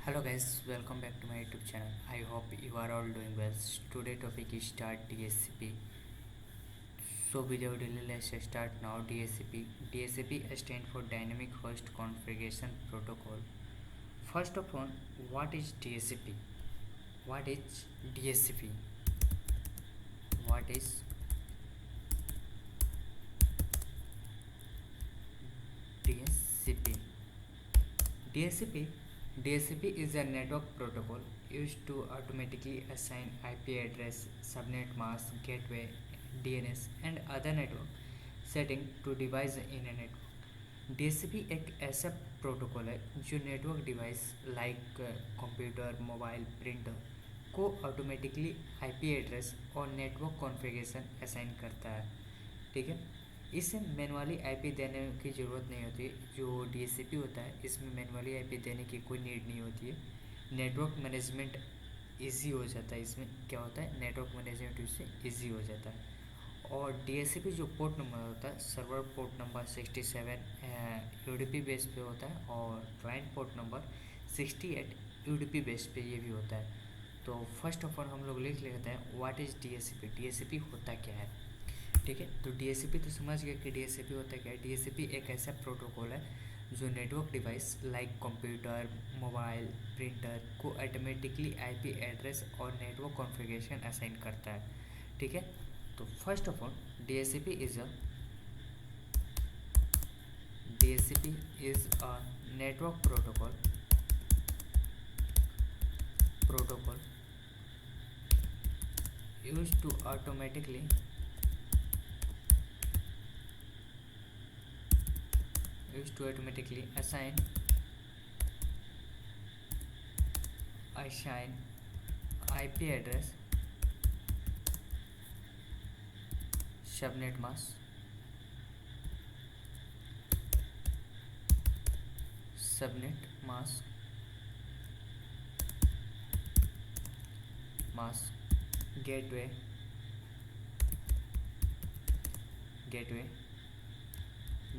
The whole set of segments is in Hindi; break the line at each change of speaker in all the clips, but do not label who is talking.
Hello guys, welcome back to my YouTube channel. I hope you are all doing well. Today topic is start DSCP. So without delay, let's start now. DSCP. DSCP stands for Dynamic Host Configuration Protocol. First of all, what is DSCP? What is DSCP? What is DSCP? DSCP DSCP is a network protocol used to automatically assign IP address, subnet mask, gateway, DNS and other network setting to device in a network. DSCP एक ऐसा प्रोटोकॉल है जो network device like computer, mobile, printer को ऑटोमेटिकली आईपी एड्रेस और नेटवर्क कॉन्फ़िगरेशन असाइन करता है। ठीक है, इससे मैनुअली आईपी देने की ज़रूरत नहीं होती। जो डीएससीपी होता है इसमें मैनुअली आईपी देने की कोई नीड नहीं होती है। नेटवर्क मैनेजमेंट इजी हो जाता है। इसमें क्या होता है, नेटवर्क मैनेजमेंट इससे इजी हो जाता है। और डीएससीपी जो पोर्ट नंबर होता है, server port number 67 UDP base पे होता है और client port number 68 UDP base पे ये भी होता है। तो फर्स्ट ऑफ ऑल हम लोग लिख लेते हैं व्हाट इज़ डीएससीपी। डीएससीपी होता क्या है। ठीक है, तो डीएससीपी तो समझ गए कि डीएससीपी होता क्या है। डीएससीपी एक ऐसा प्रोटोकॉल है जो network device like computer, mobile, printer को ऑटोमेटिकली आईपी एड्रेस और नेटवर्क कॉन्फ़िगरेशन असाइन करता है। ठीक है, तो first of all DSCP is a network protocol used to automatically assign IP address, subnet mask, gateway,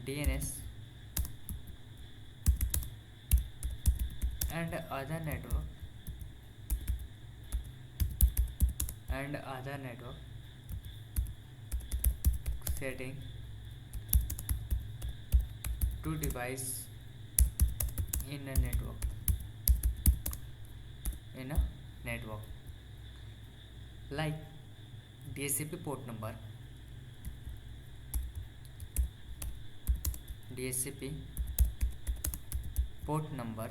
DNS and other network setting to device in a network like DSCP port number,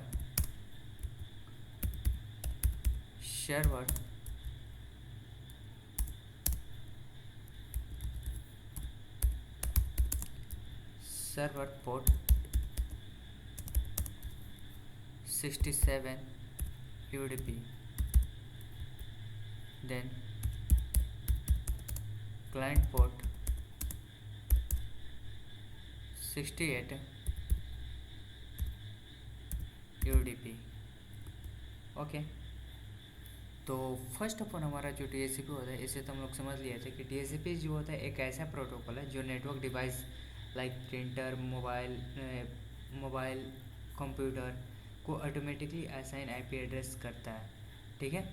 server port 67 UDP, then client port 68 UDP। Okay, तो फर्स्ट ऑफ ऑल हमारा जो डीएससीपी होता है इसे तो हम लोग समझ लिए थे कि डीएससीपी जो होता है एक ऐसा प्रोटोकॉल है जो network device like printer, mobile, computer को ऑटोमेटिकली असाइन आईपी एड्रेस करता है। ठीक है,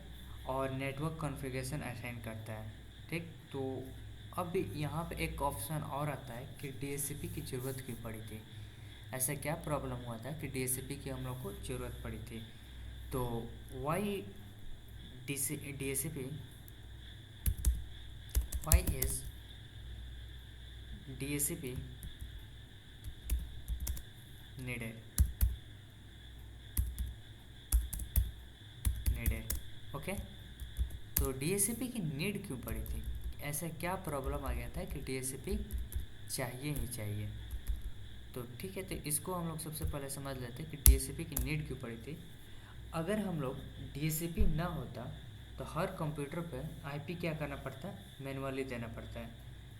और नेटवर्क कॉन्फ़िगरेशन असाइन करता है। ठीक, तो अब यहाँ पे एक ऑप्शन और आता है कि डीएससीपी की ज़रूरत क्यों पड़ी थी। ऐसा क्या प्रॉब्लम हुआ था कि डीएससीपी की हम लोग को ज़रूरत पड़ी थी। तो why DSCP, why is DSCP needed? Okay, तो DSCP की नीड क्यों पड़ी थी, ऐसा क्या प्रॉब्लम आ गया था कि DSCP चाहिए ही चाहिए। तो ठीक है, तो इसको हम लोग सबसे पहले समझ लेते हैं कि DSCP की नीड क्यों पड़ी थी। अगर हम लोग DSCP ना होता तो हर कंप्यूटर पे आईपी क्या करना पड़ता, मैनुअली देना पड़ता है।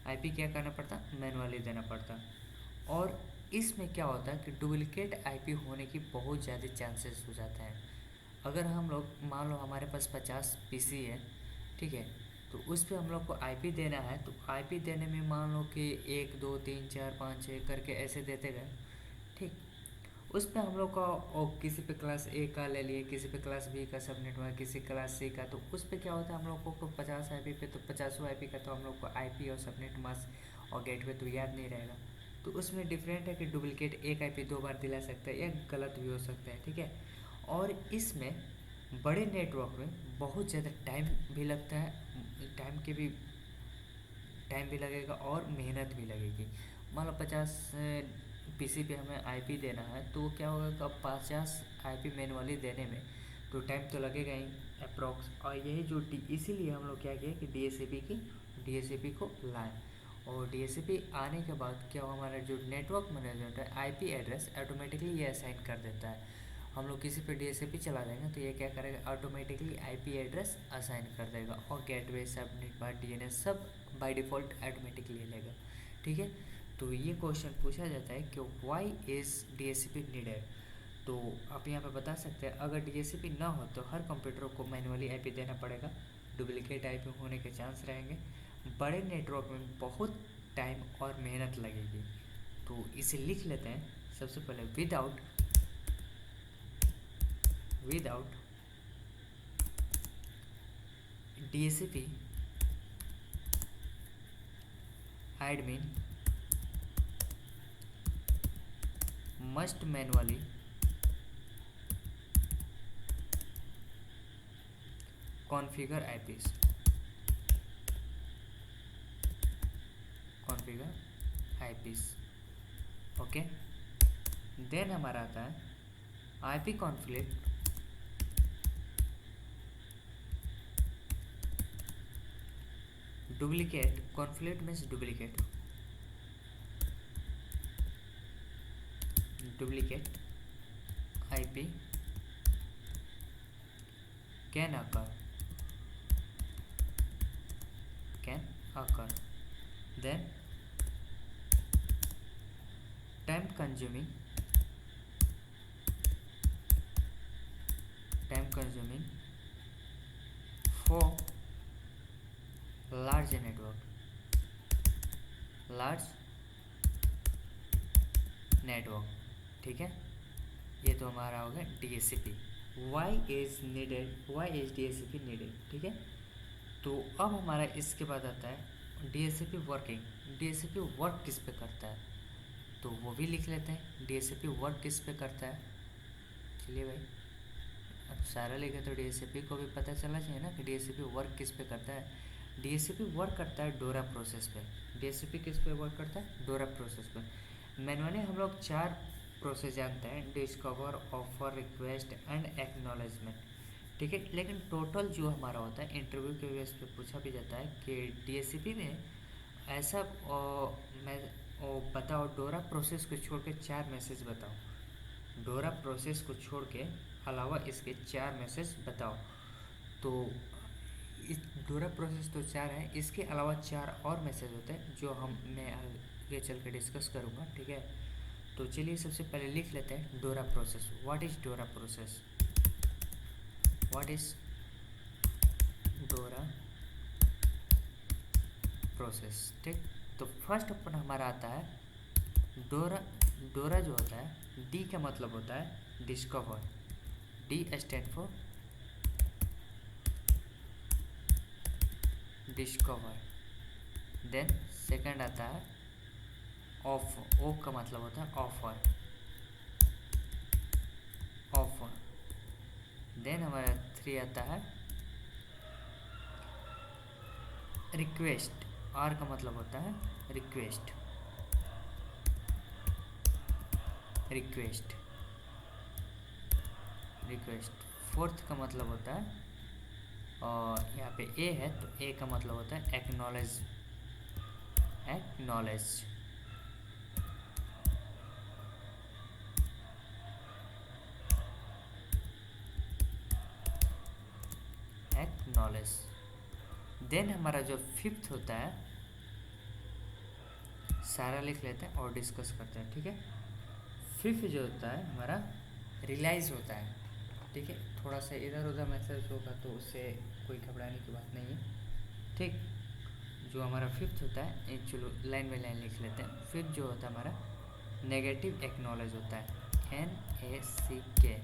आईपी क्या करना पड़ता, मैनुअली देना पड़ता। और इसमें क्या होता है कि डुप्लिकेट आईपी होने की बहुत ज़्यादा चांसेस हो जाते हैं। अगर हम लोग मान लो हमारे पास 50 पीसी है, ठीक है, तो उस पर हम लोग को आईपी देना है। तो आईपी देने में मान लो कि 1 2 3 4 5 6 करके ऐसे देते गए। ठीक, उस पर हम लोग का किसी पे क्लास ए का ले लिए, किसी पे क्लास बी का सबनेट हुआ, किसी क्लास सी का, तो उस पर क्या होता है हम लोग को 50 IP पे, तो 50 IP का तो हम लोग को IP और सबनेट मास्क और गेटवे तो याद नहीं रहेगा। तो उसमें डिफरेंट है कि डुप्लीकेट एक IP 2 बार दिला सकता है या गलत भी हो सकता है, ठीक है। और इसमें बड़े नेटवर्क में बहुत ज़्यादा टाइम भी लगता है, टाइम भी लगेगा और मेहनत भी लगेगी। मान लो 50 PC पे हमें IP देना है, तो क्या होगा कि अब 50 IP मैनुअली देने में तो टाइम तो लगेगा ही अप्रॉक्स। और यही जो इसीलिए हम लोग क्या किए कि DSCP को लाएं। और DSCP आने के बाद क्या हुआ, हमारा जो नेटवर्क मैनेजमेंट है IP एड्रेस ऑटोमेटिकली ये असाइन कर देता है। हम लोग किसी पे DSCP चला देंगे तो ये क्या करेगा, ऑटोमेटिकली IP एड्रेस असाइन कर देगा और गेटवे सबनेट बार DNS सब बाय डिफ़ॉल्ट ऑटोमेटिकली ले लेगा, ठीक है। तो ये क्वेश्चन पूछा जाता है कि वाई इज़ DSCP नीडेड। तो आप यहाँ पे बता सकते हैं अगर DSCP ना हो तो हर कंप्यूटर को मैनुअली IP देना पड़ेगा, डुप्लीकेट IP होने के चांस रहेंगे, बड़े नेटवर्क में बहुत टाइम और मेहनत लगेगी। तो इसे लिख लेते हैं सबसे पहले, without DSCP admin must manually configure IPs. ओके। देन हमारा आता है IP conflict duplicate. Conflict means duplicate IP can occur then time consuming for large network, ठीक है। ये तो हमारा हो गया DSCP। Why is DSCP needed, ठीक है। तो अब हमारा इसके बाद आता है DSCP वर्किंग। DSCP वर्क किस पे करता है तो वो भी लिख लेते हैं। DSCP वर्क किस पे करता है, चलिए भाई अब सारा लिखे तो DSCP को भी पता चलना चाहिए ना कि DSCP वर्क किस पे करता है। DSCP वर्क करता है डोरा प्रोसेस पे। DSCP किस पे वर्क करता है, डोरा प्रोसेस पे। मैनुअली हम लोग 4 प्रोसेस जानते हैं, discover, offer, request and acknowledgement, ठीक है। लेकिन टोटल जो हमारा होता है इंटरव्यू के बेस पे पूछा भी जाता है कि DSCP में ऐसा बताओ डोरा प्रोसेस को छोड़ के 4 मैसेज बताओ। डोरा प्रोसेस को छोड़ के अलावा इसके 4 मैसेज बताओ। तो इस डोरा प्रोसेस तो 4 है, इसके अलावा 4 और मैसेज होते हैं जो मैं आगे चल के डिस्कस करूँगा, ठीक है। तो चलिए सबसे पहले लिख लेते हैं डोरा प्रोसेस। व्हाट इज़ डोरा प्रोसेस? ठीक। तो फर्स्ट अपन हमारा आता है डोरा जो होता है, डी का मतलब होता है discover. D stand for discover. Then second आता है ऑफ। ओ का मतलब होता है ऑफर। देन हमारा 3 आता है रिक्वेस्ट। आर का मतलब होता है रिक्वेस्ट। फोर्थ का मतलब होता है, और यहाँ पे ए है तो ए का मतलब होता है एक्नॉलेज। देन हमारा जो फिफ्थ होता है, सारा लिख लेते हैं और डिस्कस करते हैं, ठीक है। फिफ्थ जो होता है हमारा रियलाइज़ होता है, ठीक है। थोड़ा सा इधर उधर मैसेज होगा तो उससे कोई घबराने की बात नहीं है, ठीक। जो हमारा फिफ्थ होता है, एक चलो लाइन बाई लाइन लिख लेते हैं। फिफ्थ जो होता है हमारा नेगेटिव एक्नॉलेज होता है, ACK